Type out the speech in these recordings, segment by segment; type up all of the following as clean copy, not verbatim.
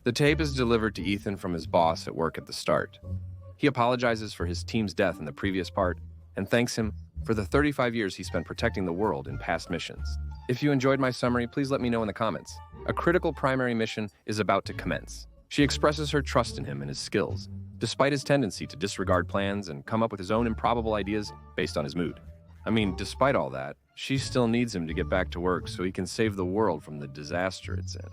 The tape is delivered to Ethan from his boss at work at the start. He apologizes for his team's death in the previous part and thanks him for the 35 years he spent protecting the world in past missions. If you enjoyed my summary, please let me know in the comments. A critical primary mission is about to commence. She expresses her trust in him and his skills, despite his tendency to disregard plans and come up with his own improbable ideas based on his mood. I mean, despite all that, she still needs him to get back to work so he can save the world from the disaster it's in.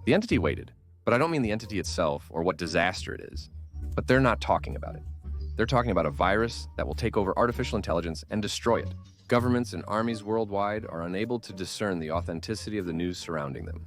The entity waited, but I don't mean the entity itself or what disaster it is. But they're not talking about it. They're talking about a virus that will take over artificial intelligence and destroy it. Governments and armies worldwide are unable to discern the authenticity of the news surrounding them.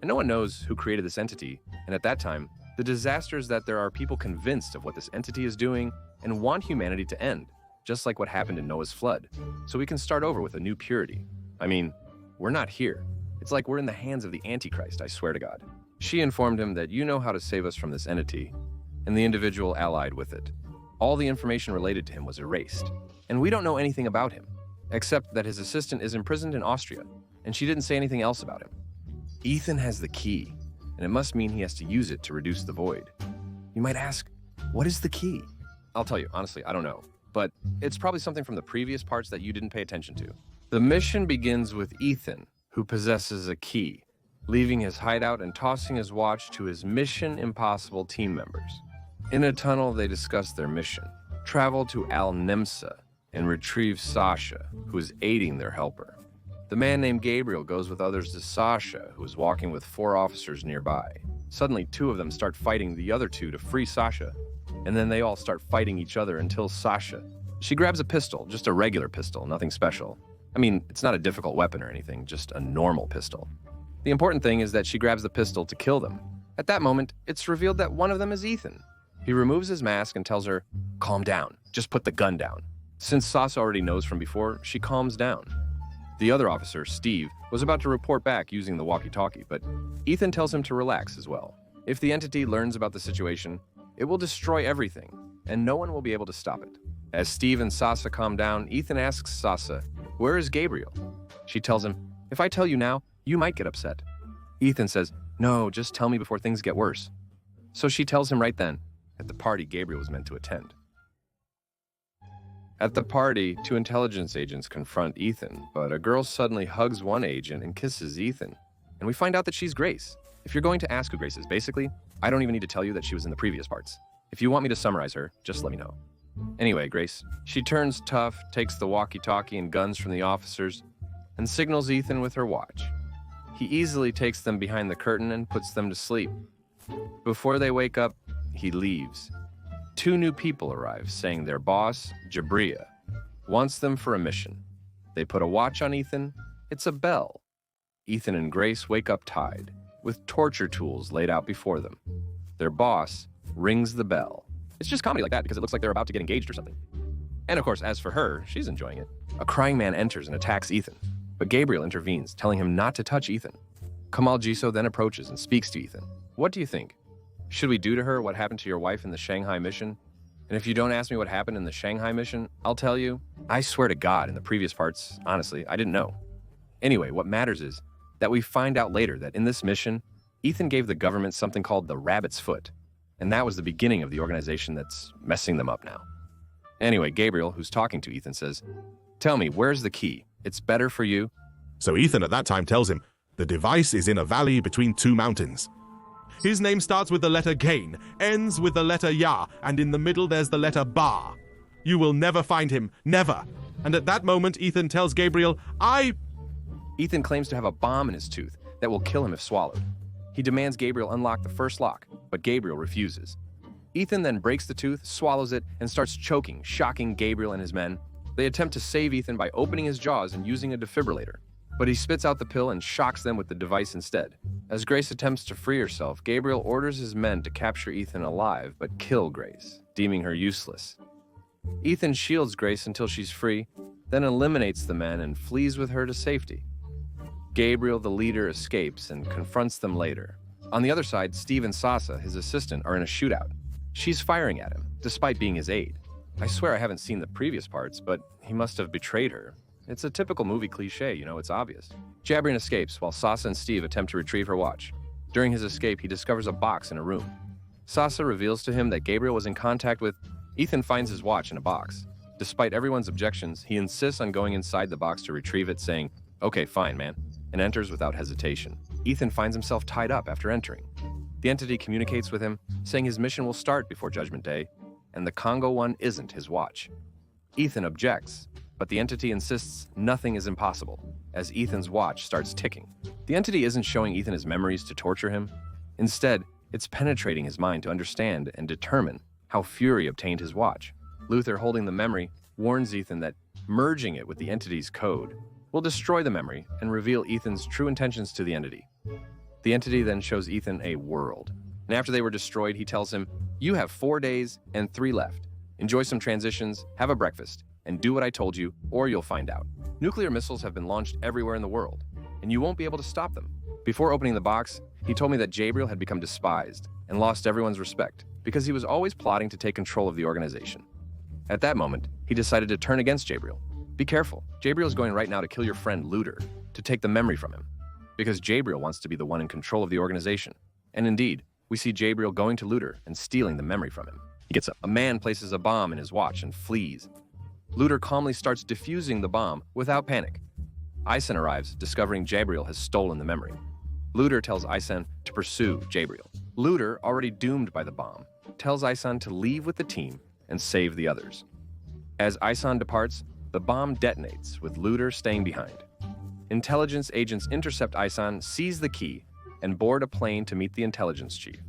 And no one knows who created this entity, and at that time, the disaster is that there are people convinced of what this entity is doing and want humanity to end, just like what happened in Noah's flood, so we can start over with a new purity. I mean, we're not here. It's like we're in the hands of the Antichrist, I swear to God. She informed him that you know how to save us from this entity, and the individual allied with it. All the information related to him was erased, and we don't know anything about him, except that his assistant is imprisoned in Austria, and she didn't say anything else about him. Ethan has the key, and it must mean he has to use it to reduce the void. You might ask, what is the key? I'll tell you, honestly, I don't know, but it's probably something from the previous parts that you didn't pay attention to. The mission begins with Ethan, who possesses a key, leaving his hideout and tossing his watch to his Mission Impossible team members. In a tunnel, they discuss their mission, travel to Al-Nemsa, and retrieve Sasha, who is aiding their helper. The man named Gabriel goes with others to Sasha, who is walking with 4 officers nearby. Suddenly, 2 of them start fighting the other 2 to free Sasha, and then they all start fighting each other until Sasha. She grabs a pistol, just a regular pistol, nothing special. I mean, it's not a difficult weapon or anything, just a normal pistol. The important thing is that she grabs the pistol to kill them. At that moment, it's revealed that one of them is Ethan. He removes his mask and tells her, calm down, just put the gun down. Since Sasha already knows from before, she calms down. The other officer, Steve, was about to report back using the walkie-talkie, but Ethan tells him to relax as well. If the entity learns about the situation, it will destroy everything, and no one will be able to stop it. As Steve and Sasha calm down, Ethan asks Sasha, where is Gabriel? She tells him, if I tell you now, you might get upset. Ethan says, no, just tell me before things get worse. So she tells him right then, at the party Gabriel was meant to attend. At the party, 2 intelligence agents confront Ethan, but a girl suddenly hugs one agent and kisses Ethan. And we find out that she's Grace. If you're going to ask who Grace is, basically, I don't even need to tell you that she was in the previous parts. If you want me to summarize her, just let me know. Anyway, Grace. She turns tough, takes the walkie-talkie and guns from the officers, and signals Ethan with her watch. He easily takes them behind the curtain and puts them to sleep. Before they wake up, he leaves. 2 new people arrive, saying their boss, Jabriel, wants them for a mission. They put a watch on Ethan. It's a bell. Ethan and Grace wake up tied, with torture tools laid out before them. Their boss rings the bell. It's just comedy like that because it looks like they're about to get engaged or something. And of course, as for her, she's enjoying it. A crying man enters and attacks Ethan, but Gabriel intervenes, telling him not to touch Ethan. Kamal Jiso then approaches and speaks to Ethan. What do you think? Should we do to her what happened to your wife in the Shanghai mission? And if you don't ask me what happened in the Shanghai mission, I'll tell you, I swear to God, in the previous parts, honestly, I didn't know. Anyway, what matters is that we find out later that in this mission, Ethan gave the government something called the Rabbit's Foot, and that was the beginning of the organization that's messing them up now. Anyway, Gabriel, who's talking to Ethan, says, tell me, where's the key? It's better for you. So Ethan at that time tells him, the device is in a valley between 2 mountains. His name starts with the letter Gain, ends with the letter Ya, and in the middle there's the letter Ba. You will never find him, never. And at that moment, Ethan tells Gabriel, Ethan claims to have a bomb in his tooth that will kill him if swallowed. He demands Gabriel unlock the first lock, but Gabriel refuses. Ethan then breaks the tooth, swallows it, and starts choking, shocking Gabriel and his men. They attempt to save Ethan by opening his jaws and using a defibrillator, but he spits out the pill and shocks them with the device instead. As Grace attempts to free herself, Gabriel orders his men to capture Ethan alive, but kill Grace, deeming her useless. Ethan shields Grace until she's free, then eliminates the men and flees with her to safety. Gabriel, the leader, escapes and confronts them later. On the other side, Steve and Sasha, his assistant, are in a shootout. She's firing at him, despite being his aide. I swear I haven't seen the previous parts, but he must have betrayed her. It's a typical movie cliche, it's obvious. Jabriel escapes while Sasha and Steve attempt to retrieve her watch. During his escape, he discovers a box in a room. Sasha reveals to him that Gabriel was in contact with... Ethan finds his watch in a box. Despite everyone's objections, he insists on going inside the box to retrieve it, saying, "Okay, fine, man," and enters without hesitation. Ethan finds himself tied up after entering. The entity communicates with him, saying his mission will start before Judgment Day, and the Congo one isn't his watch. Ethan objects, but the entity insists nothing is impossible, as Ethan's watch starts ticking. The entity isn't showing Ethan his memories to torture him. Instead, it's penetrating his mind to understand and determine how Fury obtained his watch. Luther, holding the memory, warns Ethan that merging it with the entity's code will destroy the memory and reveal Ethan's true intentions to the entity. The entity then shows Ethan a world, and after they were destroyed, he tells him, "You have 4 days and 3 left. Enjoy some transitions, have a breakfast, and do what I told you, or you'll find out. Nuclear missiles have been launched everywhere in the world, and you won't be able to stop them." Before opening the box, he told me that Jabriel had become despised and lost everyone's respect because he was always plotting to take control of the organization. At that moment, he decided to turn against Jabriel. Be careful, Jabriel is going right now to kill your friend Luther to take the memory from him, because Jabriel wants to be the one in control of the organization. And indeed, we see Jabriel going to Luther and stealing the memory from him. He gets up. A man places a bomb in his watch and flees. Luther calmly starts defusing the bomb without panic. Isen arrives, discovering Jabriel has stolen the memory. Luther tells Isen to pursue Jabriel. Luther, already doomed by the bomb, tells Isen to leave with the team and save the others. As Isen departs, the bomb detonates, with Luther staying behind. Intelligence agents intercept Isen, seize the key, and board a plane to meet the intelligence chief,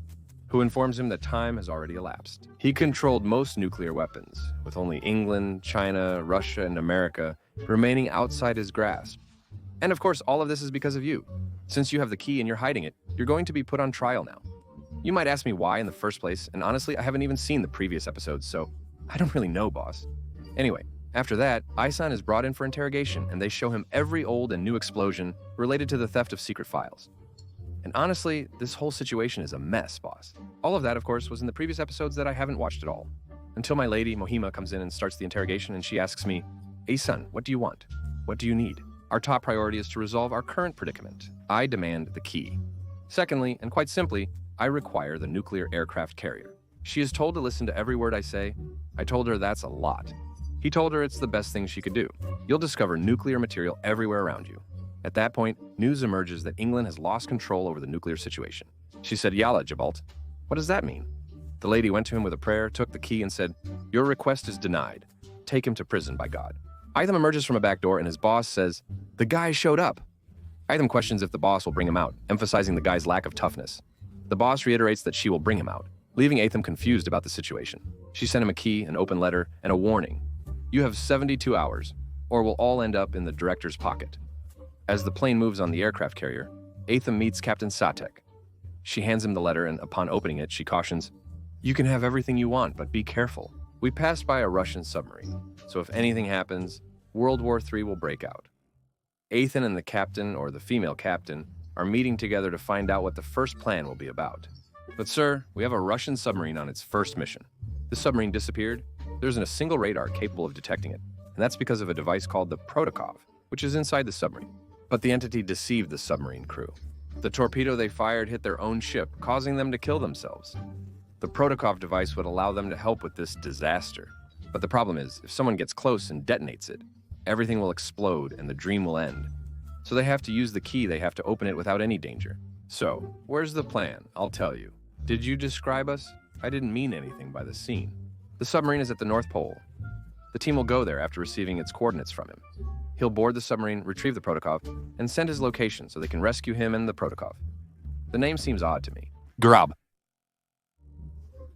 who informs him that time has already elapsed. He controlled most nuclear weapons, with only England, China, Russia, and America remaining outside his grasp. And of course, all of this is because of you. Since you have the key and you're hiding it, you're going to be put on trial now. You might ask me why in the first place, and honestly, I haven't even seen the previous episodes, so I don't really know, boss. Anyway, after that, Isen is brought in for interrogation, and they show him every old and new explosion related to the theft of secret files. And honestly, this whole situation is a mess, boss. All of that, of course, was in the previous episodes that I haven't watched at all. Until my lady, Mohima, comes in and starts the interrogation, and she asks me, "Hey son, what do you want? What do you need?" Our top priority is to resolve our current predicament. I demand the key. Secondly, and quite simply, I require the nuclear aircraft carrier. She is told to listen to every word I say. I told her that's a lot. He told her it's the best thing she could do. You'll discover nuclear material everywhere around you. At that point, news emerges that England has lost control over the nuclear situation. She said, "Yalla, Jabalt." What does that mean? The lady went to him with a prayer, took the key, and said, "Your request is denied. Take him to prison by God." Itham emerges from a back door, and his boss says, "The guy showed up." Itham questions if the boss will bring him out, emphasizing the guy's lack of toughness. The boss reiterates that she will bring him out, leaving Itham confused about the situation. She sent him a key, an open letter, and a warning. You have 72 hours, or we'll all end up in the director's pocket. As the plane moves on the aircraft carrier, Itham meets Captain Satek. She hands him the letter, and upon opening it, she cautions, "You can have everything you want, but be careful. We passed by a Russian submarine, so if anything happens, World War III will break out." Ethan and the captain, or the female captain, are meeting together to find out what the first plan will be about. But sir, we have a Russian submarine on its first mission. The submarine disappeared. There isn't a single radar capable of detecting it, and that's because of a device called the Protokov, which is inside the submarine. But the entity deceived the submarine crew. The torpedo they fired hit their own ship, causing them to kill themselves. The Protokov device would allow them to help with this disaster. But the problem is, if someone gets close and detonates it, everything will explode and the dream will end. So they have to use the key, they have to open it without any danger. So, where's the plan? I'll tell you. Did you describe us? I didn't mean anything by the scene. The submarine is at the North Pole. The team will go there after receiving its coordinates from him. He'll board the submarine, retrieve the Protokov, and send his location so they can rescue him and the Protokov. The name seems odd to me. Grub.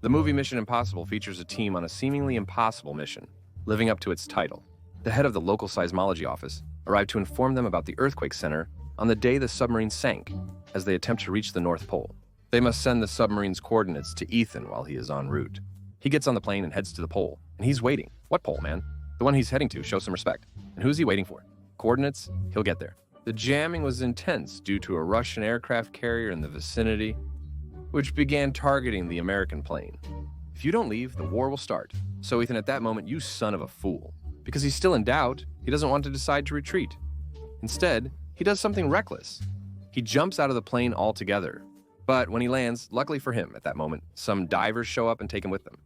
The movie Mission Impossible features a team on a seemingly impossible mission, living up to its title. The head of the local seismology office arrived to inform them about the earthquake center on the day the submarine sank, as they attempt to reach the North Pole. They must send the submarine's coordinates to Ethan while he is en route. He gets on the plane and heads to the pole, and he's waiting. What pole, man? The one he's heading to. Show some respect. And who's he waiting for? Coordinates? He'll get there. The jamming was intense due to a Russian aircraft carrier in the vicinity, which began targeting the American plane. If you don't leave, the war will start. So Ethan, at that moment, you son of a fool. Because he's still in doubt, he doesn't want to decide to retreat. Instead, he does something reckless. He jumps out of the plane altogether. But when he lands, luckily for him at that moment, some divers show up and take him with them.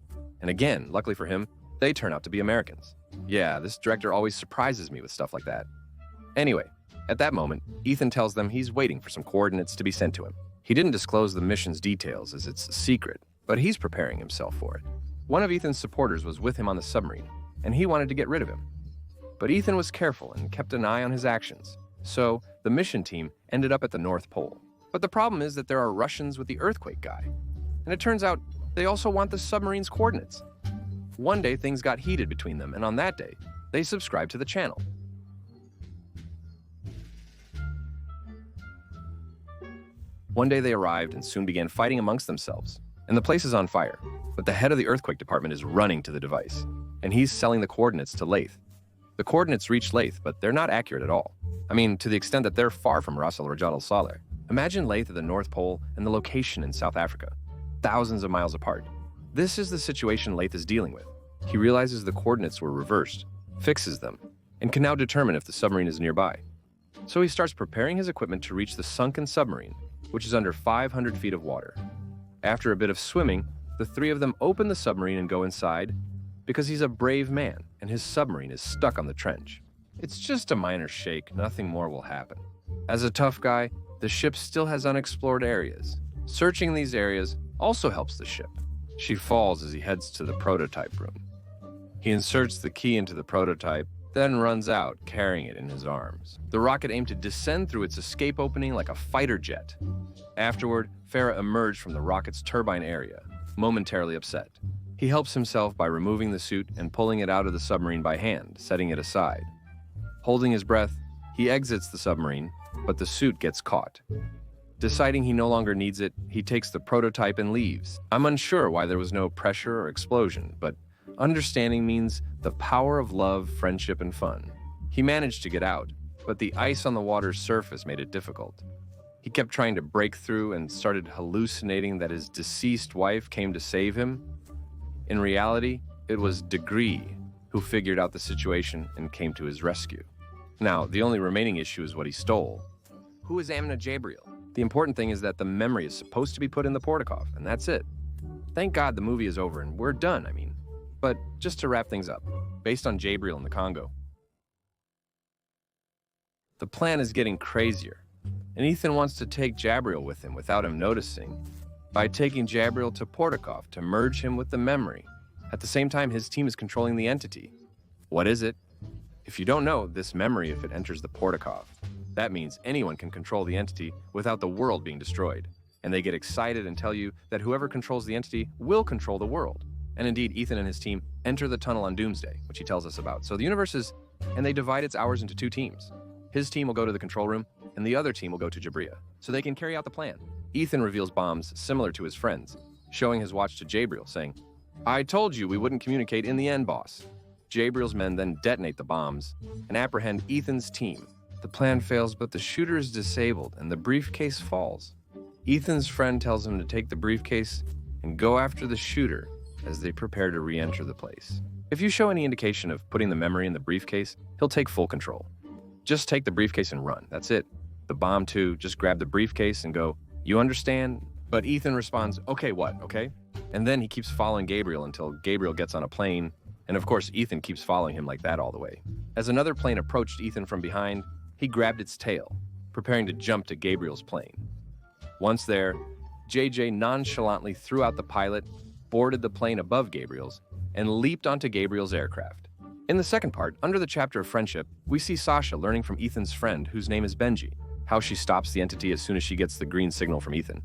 And again, luckily for him, they turn out to be Americans. Yeah, this director always surprises me with stuff like that. Anyway, at that moment, Ethan tells them he's waiting for some coordinates to be sent to him. He didn't disclose the mission's details as it's a secret, but he's preparing himself for it. One of Ethan's supporters was with him on the submarine, and he wanted to get rid of him. But Ethan was careful and kept an eye on his actions, so the mission team ended up at the North Pole. But the problem is that there are Russians with the earthquake guy, and it turns out they also want the submarine's coordinates. One day things got heated between them, and on that day, they subscribed to the channel. One day they arrived and soon began fighting amongst themselves, and the place is on fire, but the head of the earthquake department is running to the device, and he's selling the coordinates to Lathe. The coordinates reach Lathe, but they're not accurate at all. I mean, to the extent that they're far from Ras Al Rajal al-Saleh. Imagine Lathe at the North Pole and the location in South Africa, thousands of miles apart. This is the situation Lathe is dealing with. He realizes the coordinates were reversed, fixes them, and can now determine if the submarine is nearby. So he starts preparing his equipment to reach the sunken submarine, which is under 500 feet of water. After a bit of swimming, the three of them open the submarine and go inside because he's a brave man and his submarine is stuck on the trench. It's just a minor shake, nothing more will happen. As a tough guy, the ship still has unexplored areas. Searching these areas also helps the ship. She falls as he heads to the prototype room. He inserts the key into the prototype, then runs out, carrying it in his arms. The rocket aimed to descend through its escape opening like a fighter jet. Afterward, Farah emerged from the rocket's turbine area, momentarily upset. He helps himself by removing the suit and pulling it out of the submarine by hand, setting it aside. Holding his breath, he exits the submarine, but the suit gets caught. Deciding he no longer needs it, he takes the prototype and leaves. I'm unsure why there was no pressure or explosion, but understanding means the power of love, friendship, and fun. He managed to get out, but the ice on the water's surface made it difficult. He kept trying to break through and started hallucinating that his deceased wife came to save him. In reality, it was Degree who figured out the situation and came to his rescue. Now, the only remaining issue is what he stole. Who is Amna Jabriel? The important thing is that the memory is supposed to be put in the Protokov, and that's it. Thank God the movie is over and we're done, But just to wrap things up, based on Jabriel in the Congo, the plan is getting crazier, and Ethan wants to take Jabriel with him without him noticing by taking Jabriel to Protokov to merge him with the memory. At the same time, his team is controlling the entity. What is it? If you don't know, this memory, if it enters the Protokov, that means anyone can control the entity without the world being destroyed. And they get excited and tell you that whoever controls the entity will control the world. And indeed, Ethan and his team enter the tunnel on Doomsday, which he tells us about. So the universe is, and they divide its hours into two teams. His team will go to the control room, and the other team will go to Jabriel, so they can carry out the plan. Ethan reveals bombs similar to his friends, showing his watch to Jabriel, saying, "I told you we wouldn't communicate in the end, boss." Jabriel's men then detonate the bombs and apprehend Ethan's team. The plan fails, but the shooter is disabled, and the briefcase falls. Ethan's friend tells him to take the briefcase and go after the shooter as they prepare to re-enter the place. If you show any indication of putting the memory in the briefcase, he'll take full control. Just take the briefcase and run, that's it. The bomb too, just grab the briefcase and go, "You understand?" But Ethan responds, "Okay, what, okay?" And then he keeps following Gabriel until Gabriel gets on a plane, and of course Ethan keeps following him like that all the way. As another plane approached Ethan from behind, he grabbed its tail, preparing to jump to Gabriel's plane. Once there, JJ nonchalantly threw out the pilot, boarded the plane above Gabriel's, and leaped onto Gabriel's aircraft. In the second part, under the chapter of friendship, we see Sasha learning from Ethan's friend, whose name is Benji, how she stops the entity as soon as she gets the green signal from Ethan.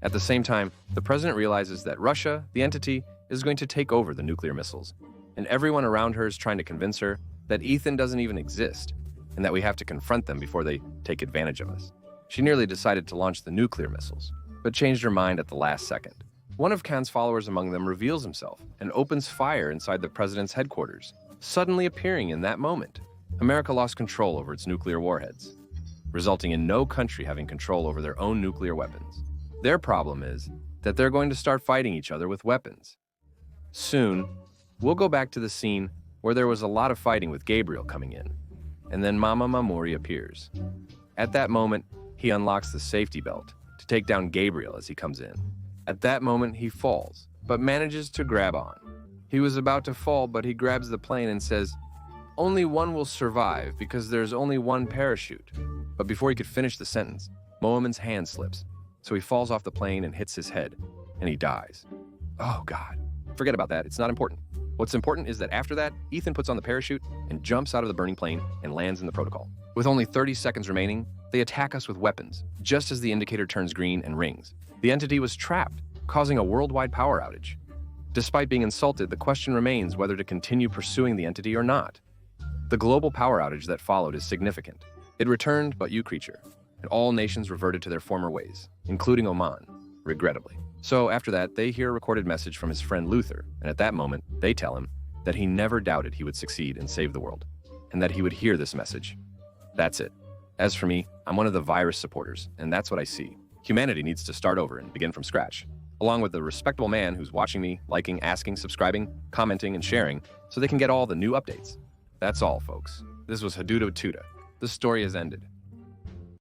At the same time, the president realizes that Russia, the entity, is going to take over the nuclear missiles, and everyone around her is trying to convince her that Ethan doesn't even exist, and that we have to confront them before they take advantage of us. She nearly decided to launch the nuclear missiles, but changed her mind at the last second. One of Khan's followers among them reveals himself and opens fire inside the president's headquarters, suddenly appearing in that moment. America lost control over its nuclear warheads, resulting in no country having control over their own nuclear weapons. Their problem is that they're going to start fighting each other with weapons. Soon, we'll go back to the scene where there was a lot of fighting with Gabriel coming in, and then Mama Mamori appears. At that moment, he unlocks the safety belt to take down Gabriel as he comes in. At that moment, he falls, but manages to grab on. He was about to fall, but he grabs the plane and says, "Only one will survive because there's only one parachute." But before he could finish the sentence, Mohammed's hand slips, so he falls off the plane and hits his head, and he dies. Oh God, forget about that, it's not important. What's important is that after that, Ethan puts on the parachute and jumps out of the burning plane and lands in the Protokov. With only 30 seconds remaining, they attack us with weapons, just as the indicator turns green and rings. The entity was trapped, causing a worldwide power outage. Despite being insulted, the question remains whether to continue pursuing the entity or not. The global power outage that followed is significant. It returned but you creature, and all nations reverted to their former ways, including Oman, regrettably. So after that, they hear a recorded message from his friend Luther, and at that moment, they tell him that he never doubted he would succeed and save the world, and that he would hear this message. That's it. As for me, I'm one of the virus supporters, and that's what I see. Humanity needs to start over and begin from scratch, along with the respectable man who's watching me, liking, asking, subscribing, commenting, and sharing, so they can get all the new updates. That's all, folks. This was Hadudo Tuda. The story has ended.